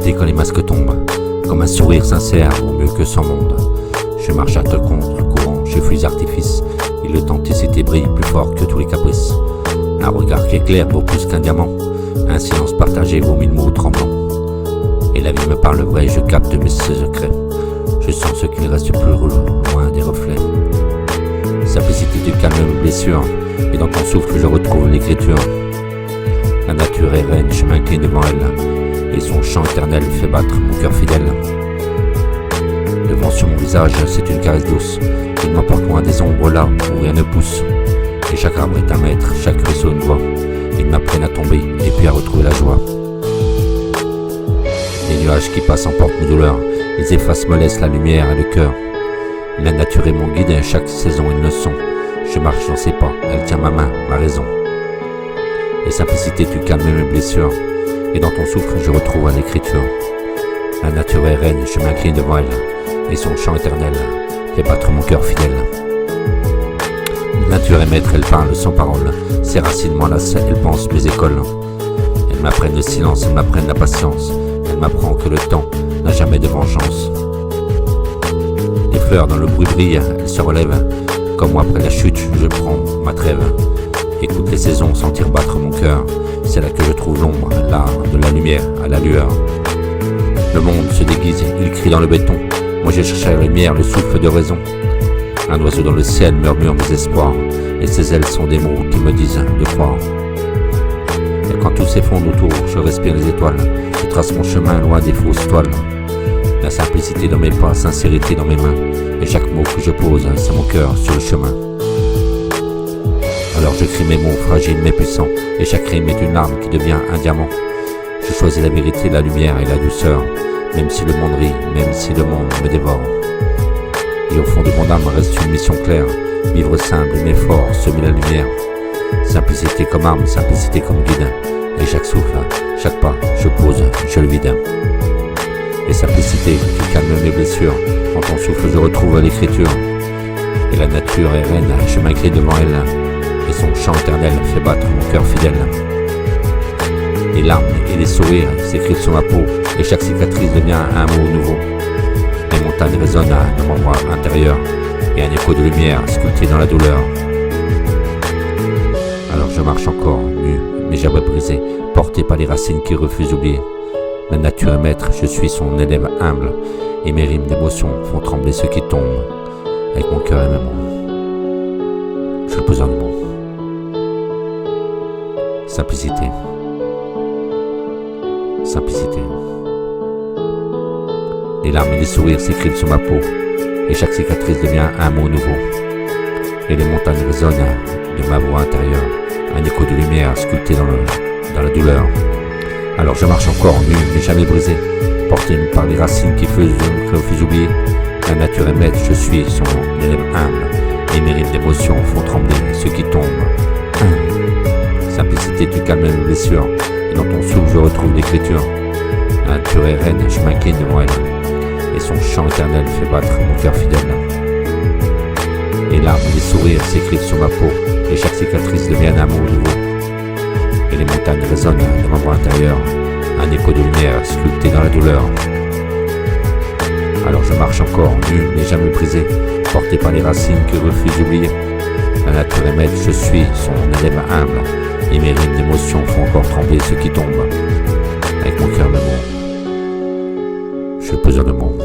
simplicité quand les masques tombent, comme un sourire sincère vaut mieux que 100 mondes. Je marche à contre courant, je fuis les artifices, et l'authenticité brille plus fort que tous les caprices. Un regard qui éclaire vaut plus qu'un diamant, un silence partagé vaut 1000 mots tremblants. Et la vie me parle vrai, je capte mes secrets, je sens ce qu'il reste plus loin des reflets. Simplicité du calme mes blessures, et dans ton souffle je retrouve l'écriture. La nature est reine, je m'incline devant elle, et son chant éternel fait battre mon cœur fidèle. Le vent sur mon visage, c'est une caresse douce, il m'emporte loin des ombres là où rien ne pousse. Et chaque arbre est un maître, chaque ruisseau une voix, ils m'apprennent à tomber et puis à retrouver la joie. Les nuages qui passent emportent mes douleurs, ils effacent, me laissent la lumière et le cœur. La nature est mon guide, et à chaque saison une leçon. Je marche dans ses pas, elle tient ma main, ma raison. Et simplicité, tu calmes mes blessures, et dans ton souffle je retrouve l'écriture. La nature est reine, je m'incline devant elle, et son chant éternel fait battre mon cœur fidèle. La nature est maître, elle parle sans parole, ses racines m'enlacent, elle pense mes écoles. Elle m'apprennent le silence, elle m'apprennent la patience, elle m'apprend que le temps n'a jamais de vengeance. Les fleurs dans le bruit brillent, elles se relèvent, comme moi après la chute, je prends ma trêve. Écoute les saisons, sentir battre mon cœur, c'est là que je trouve l'ombre, l'art de la lumière à la lueur. Le monde se déguise, il crie dans le béton, moi j'ai cherché la lumière, le souffle de raison. Un oiseau dans le ciel murmure mes espoirs, et ses ailes sont des mots qui me disent de croire. Et quand tout s'effondre autour, je respire les étoiles, je trace mon chemin loin des fausses toiles. La simplicité dans mes pas, sincérité dans mes mains, et chaque mot que je pose, c'est mon cœur sur le chemin. Alors je crie mes mots fragiles mais puissants, et chaque rime est une larme qui devient un diamant. Je choisis la vérité, la lumière et la douceur, même si le monde rit, même si le monde me dévore. Et au fond de mon âme reste une mission claire, vivre simple mais fort, semer la lumière. Simplicité comme arme, simplicité comme guide, et chaque souffle, chaque pas, je pose, je le vide. Et simplicité qui calme mes blessures, quand on souffle je retrouve l'écriture. Et la nature est reine, je m'incline devant elle, et son chant éternel fait battre mon cœur fidèle. Les larmes et les sourires s'écrivent sur ma peau, et chaque cicatrice devient un mot nouveau. Les montagnes résonnent dans mon bras intérieur, et un écho de lumière sculpté dans la douleur. Alors je marche encore, nu, mais jamais brisé, porté par les racines qui refusent d'oublier. La nature est maître, je suis son élève humble, et mes rimes d'émotion font trembler ceux qui tombent, avec mon cœur et mes mots. Je suis le peseur de mots. Simplicité. Simplicité. Les larmes et les sourires s'écrivent sur ma peau, et chaque cicatrice devient un mot nouveau. Et les montagnes résonnent de ma voix intérieure, un écho de lumière sculpté dans la douleur. Alors je marche encore nu, mais jamais brisé, porté par les racines qui refusent d'oublier. La nature est maître, je suis son élève humble, et mes rimes d'émotion font trembler ceux qui tombent. Simplicité, tu calmes mes blessures, et dans ton souffle je retrouve l'écriture. La nature est reine, je m'incline devant elle, et son chant éternel fait battre mon cœur fidèle. Les larmes et les sourires s'écrivent sur ma peau, et chaque cicatrice devient un mot nouveau. Et les montagnes résonnent dans ma voix intérieure, un écho de lumière sculpté dans la douleur. Alors je marche encore, nu mais jamais brisé, porté par les racines que refusent d'oublier. La nature est maître, je suis son élève humble, et mes rimes d'émotion font encore trembler ceux qui tombent. Avec mon cœur de mots, je suis peseur de mots.